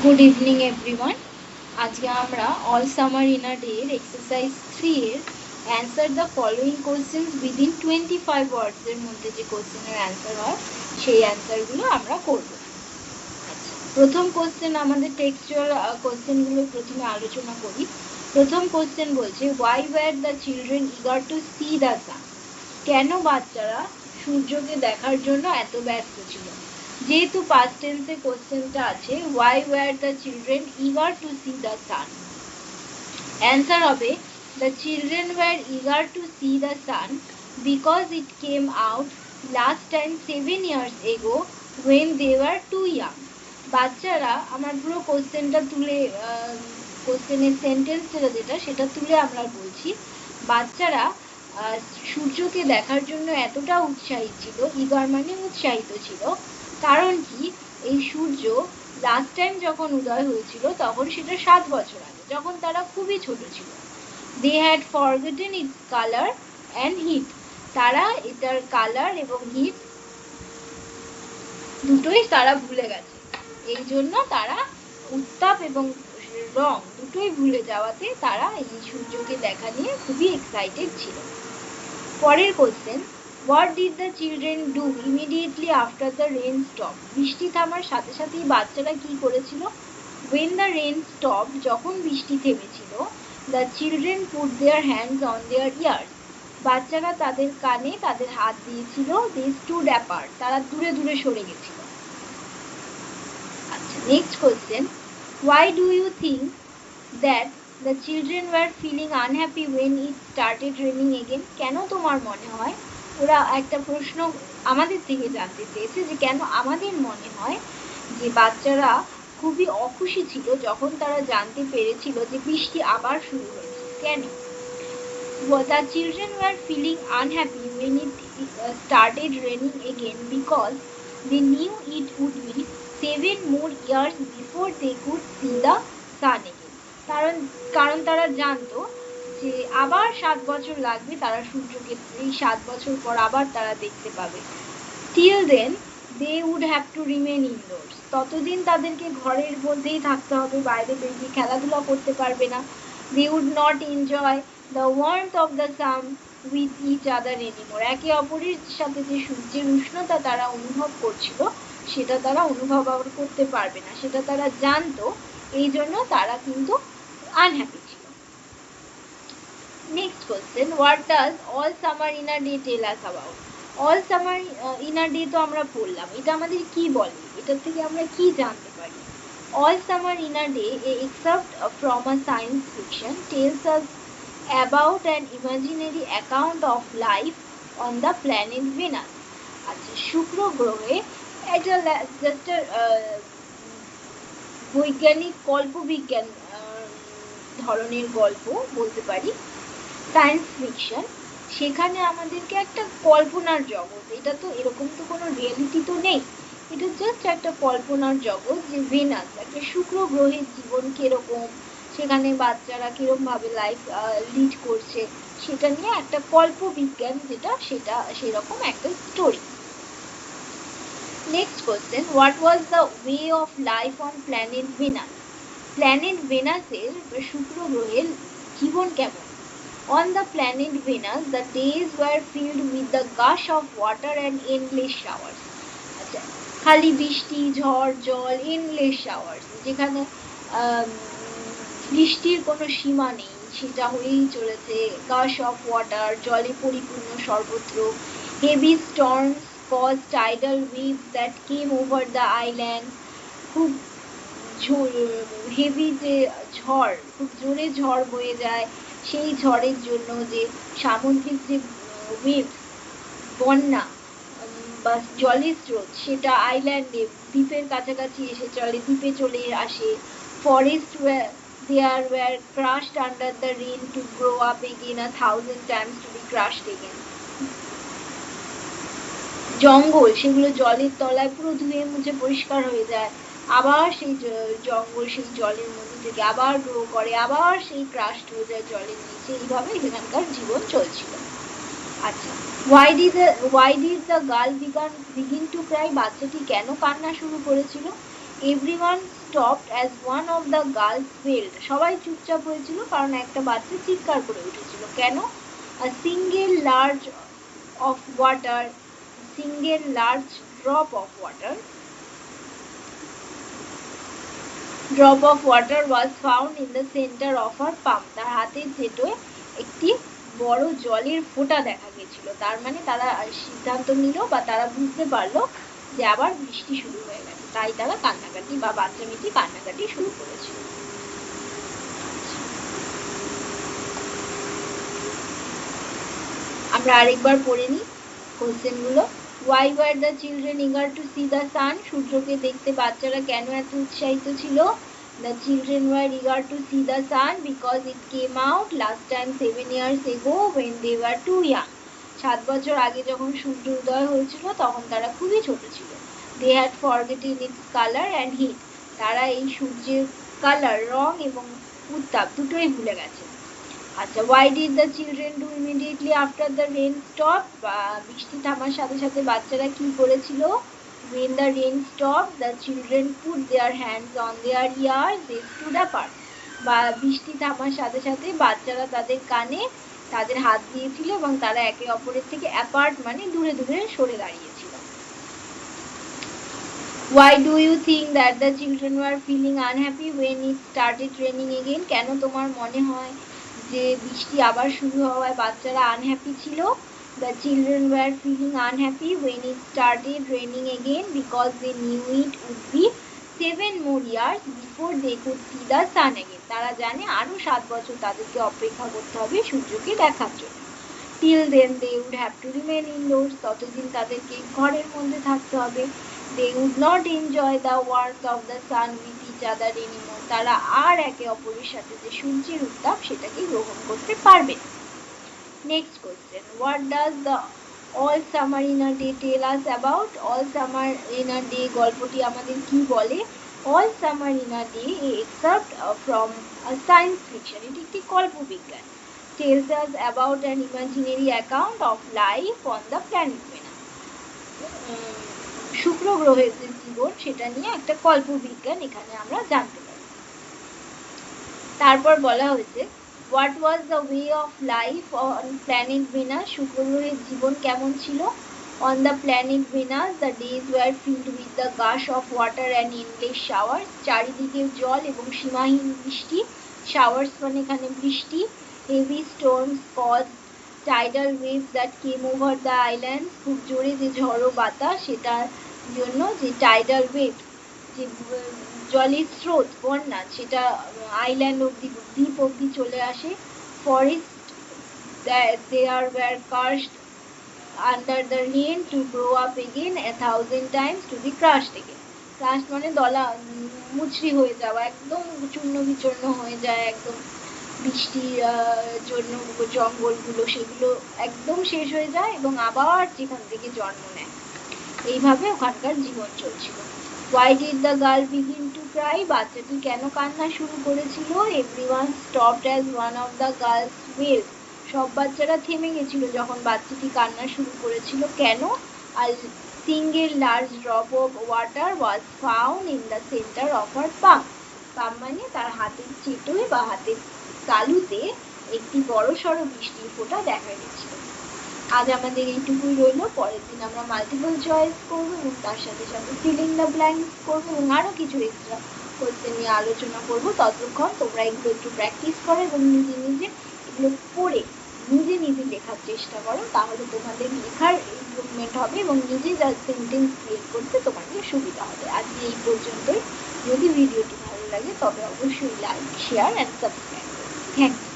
Good evening everyone. আজকে আমরা all summer in a day exercise 3 এর answer the following questions within 25 ওয়ার্ডস এর মধ্যে যে কোশ্চেনের অ্যান্সার হয় সেই অ্যান্সারগুলো আমরা করব। আচ্ছা, প্রথম কোশ্চেন, আমাদের টেক্সচুয়াল কোশ্চেনগুলো প্রথমে আলোচনা করি। প্রথম কোশ্চেন বলছে, why were the children eager to see the sun? কেন বাচ্চারা সূর্যকে দেখার জন্য এত ব্যস্ত ছিল? যেহেতু পাস্ট টেন্সে কোশ্চেনটা আছে, why were the children eager to see the sun? Answer হবে, the children were eager to see the sun because it came out last time 7 years ago when they were too young. বাচ্চারা, আমার পুরো কোশ্চেনটা তুলে কোশ্চেনের সেন্টেন্সটা যেটা সেটা তুলে আমরা বলছি, বাচ্চারা সূর্যকে দেখার জন্য এতটা উৎসাহী ছিল, ইগার মানে উৎসাহিত ছিল, কারণ কি, এই সূর্য লাস্ট টাইম যখন উদয় হয়েছিল তখন সেটা 7 বছর আগে, যখন তারা খুবই ছোট ছিল। They had forgotten its colour and heat. তারা এটার কালার এবং হিট দুটোই তারা ভুলে গেছে। এই জন্য তারা উত্তাপ এবং রং দুটোই ভুলে যাওয়াতে তারা এই সূর্যকে দেখা নিয়ে খুবই এক্সাইটেড ছিল। পরের question, what did the children do immediately after the rain stop? বৃষ্টি থামার সাথে সাথেই বাচ্চারা কি করেছিল? when the rain stopped, যখন বৃষ্টি থেমেছিল, the children put their hands on their ears. বাচ্চারা তাদের কানে তাদের হাত দিয়েছিল, they stood apart, তারা দূরে দূরে সরে গেছিল। আচ্ছা, next question, why do you think that the children were feeling unhappy when it started raining again? কেন তোমার মনে হয়, ওরা একটা প্রশ্ন আমাদের থেকে জানতে চেয়েছে যে কেন আমাদের মনে হয় যে বাচ্চারা খুবই অখুশি ছিল যখন তারা জানতে পেরেছিল যে বৃষ্টি আবার শুরু হয়েছে? কেন? The children were feeling unhappy when it started raining again because they knew it would be 7 more years before they could see the sun again. কারণ তারা জানতো যে আবার 7 বছর লাগবে তারা সূর্যকে, এই 7 বছর পর আবার তারা দেখতে পাবে। Till then they would have to remain indoors. ততদিন তাদেরকে ঘরের মধ্যেই থাকতে হবে, বাইরে বেরিয়ে খেলাধুলা করতে পারবে না। They would not enjoy the warmth of the sun with each other anymore. একে অপরের সাথে যে সূর্যের উষ্ণতা তারা অনুভব করছিল সেটা তারা অনুভব আবার করতে পারবে না, সেটা তারা জানতো, এই জন্য তারা কিন্তু আনহ্যাপি ছিল। Next question, what does all summer in a day tell us about? All summer in a day তো আমরা পড়লাম, এটা আমাদের কি বলে, এটার থেকে আমরা কি জানতে পারি? All summer in a day, except from a science fiction, tells us about an imaginary account of life on the planet Venus. আচ্ছা, শুক্র গ্রহে এটা জাস্ট বৈজ্ঞানিক কল্পবিজ্ঞান ধরনের গল্প বলতে পারি, সায়েন্স ফিকশন। সেখানে আমাদেরকে একটা কল্পনার জগৎ, এটা তো এরকম তো কোনো রিয়েলিটি তো নেই, এটা জাস্ট একটা কল্পনার জগৎ যে ভেনাস, একটা শুক্র গ্রহের জীবন কিরকম, সেখানে বাচ্চারা কিরকম ভাবে লাইফ লিড করছে, সেটা নিয়ে একটা কল্পবিজ্ঞান, যেটা সেটা সেরকম একটা story. Next question, what was the way of life on planet Venus? Planet ভেনাসের, শুক্র গ্রহের জীবন কেমন? On the planet Venus, the days were filled with the gush of water and endless showers. আচ্ছা, খালি বৃষ্টি, ঝড়, জল, endless showers, যেখানে বৃষ্টির কোনো সীমা নেই, সেটা হয়েই চলেছে। gush of water, জলে পরিপূর্ণ সর্বত্র। heavy storms caused tidal waves that came over the island. খুব হেভি যে ঝড়, খুব জোরে ঝড় বয়ে যায়, সেই ঝড়ের জন্য যে সামুদ্রিক যে ওয়েভ, বন্যা বা জলের স্রোত, সেটা আইল্যান্ডে, দ্বীপের কাছাকাছি এসে চলে, দ্বীপে চলে আসে। Forest there were crushed under the rain to grow up again 1,000 times to be crushed again. জঙ্গল, সেগুলো জলের তলায় পুরো ধুয়ে মুছে পরিষ্কার হয়ে যায়, আবার সেই জঙ্গল সেই জলের মধ্যে থেকে আবার গ্রো করে, আবার সেই ক্রাস্ট হয়ে যায় জলের নিচে, এইভাবে এখানকার জীবন চলছিল। আচ্ছা, why did the girl begin to cry? বাচ্চাটি কেন কান্না শুরু করেছিল? Everyone stopped as one of the girls wailed. সবাই চুপচাপ হয়েছিল কারণ একটা বাচ্চা চিৎকার করে উঠেছিল। কেন? A single large of water, single large drop of water, drop of water was found in the center of her palm. তার হাতের চেটোয় একটি বড় জলের ফোঁটা দেখা গেছিল। তার মানে তারা সিদ্ধান্ত নিল বা তারা বুঝতে পারলো যে আবার বৃষ্টি শুরু হয়ে গেছে, তাই তারা কান্নাকাটি বা বাচ্চা মেয়েটি কান্নাকাটি শুরু করেছিল। আমরা আরেকবার পড়ে নিই কোশ্চেন গুলো। Why were the children eager to see the sun? সূর্যকে দেখতে বাচ্চারা কেন এত উৎসাহিত ছিল? The children were eager to see the sun because it came out last time 7 years ago when they were too young. 7 বছর আগে যখন সূর্য উদয় হয়েছিল তখন তারা খুবই ছোট ছিল। They had forgotten its color and heat. তারা এই সূর্যের কালার, রং এবং উত্তাপ দুটোই ভুলে গেছে। আচ্ছা, why did the children do immediately after the rain stopped? বৃষ্টি থামার সাথে সাথে বাচ্চারা কি করেছিল? When the rain stopped, the children put their hands on their ears, they stood apart. বা বৃষ্টি থামার সাথে সাথে বাচ্চারা তাদের কানে তাদের হাত দিয়েছিল এবং তারা একে অপরের থেকে অ্যাপার্ট মানে দূরে দূরে সরে দাঁড়িয়েছিল। Why do you think that the children were feeling unhappy when it started raining again? কেন তোমার মনে হয় যে বৃষ্টি আবার শুরু হওয়ায় বাচ্চারা আনহ্যাপি ছিল? The children were feeling unhappy when it started raining again because they knew it would be 7 more years before they could see the sun again. তারা জানে আরো 7 বছর তাদেরকে অপেক্ষা করতে হবে সূর্যকে দেখার জন্য। Till then they would have to remain indoors. ততদিন তাদেরকে ঘরের মধ্যে থাকতে হবে। They would not enjoy the warmth of the sun with each other anymore. তারা আর একে অপরের সাথে যে সূর্যের উত্তাপ সেটাকে গ্রহণ করতে পারবে। Next question. What does the All Summer in a Day tell us about? All Summer in a Day গল্পটি আমাদের কি বলে? All Summer in a Day, a excerpt from a science fiction. এটি একটি কল্পবিজ্ঞান। Tells us about an imaginary account of life on the planet Venus. শুক্র গ্রহের যে জীবন সেটা নিয়ে একটা কল্পবিজ্ঞান এখানে আমরা জানতে পারি। তারপর বলা হয়েছে What was the way of life on planet Venus? শুক্র গ্রহের জীবন কেমন ছিল? On the planet Venus, the days were filled with the gush of water and endless showers. চারিদিকে জল এবং সীমাহীন বৃষ্টি। Showers মানে এখানে বৃষ্টি। Heavy storms caused tidal waves that came over the island. খুব জোরে যে ঝড়ো বাতাস সেটার জন্য যে tidal wave, যে জলের স্রোত, বন্যা, সেটা আইল্যান্ড অব্দি, দ্বীপ অব্দি চলে আসে। Forests there were crushed under the rain to grow up again 1,000 times to be crushed again. Crushed মানে দলা মুচড়ি হয়ে যাওয়া, একদম চূর্ণ বিচূর্ণ হয়ে যায়, একদম বৃষ্টির জন্য জঙ্গলগুলো সেগুলো একদম শেষ হয়ে যায় এবং আবার যেখান থেকে জন্ম নেয়। এইভাবে ওখানকার জীবন চলছিল। Why did the girl begin to cry? বাচ্চাটি কেন কান্না শুরু করেছিল? Everyone stopped as one of the girls wailed. সব বাচ্চারা থেমে গেছিল যখন বাচ্চাটি কান্না শুরু করেছিল। কেন? A single large drop of water was found in the center of her palm. palm মানে তার হাতের চেটোয় বা হাতের তালুতে একটি বড়সড় বৃষ্টির ফোঁটা দেখা গেছিল। আজ আমাদের এইটুকুই রইল। পরের দিন আমরা মাল্টিপল চয়েস করবো এবং তার সাথে সাথে ফিলিং দ্য ব্ল্যাঙ্কস করবো এবং আরো কিছু এক্সট্রা কোশ্চেন নিয়ে আলোচনা করবো। ততক্ষণ তোমরা এগুলো একটু প্র্যাকটিস করো এবং নিজে নিজে এগুলো পড়ে নিজে নিজে লেখার চেষ্টা করো, তাহলে তোমাদের লেখার ইমপ্রুভমেন্ট হবে এবং নিজে যা সেন্টেন্স ক্রিয়েট করতে তোমাদের সুবিধা হবে। আজকে এই পর্যন্তই। যদি ভিডিওটি ভালো লাগে তবে অবশ্যই লাইক, শেয়ার অ্যান্ড সাবস্ক্রাইব করো। Thank you.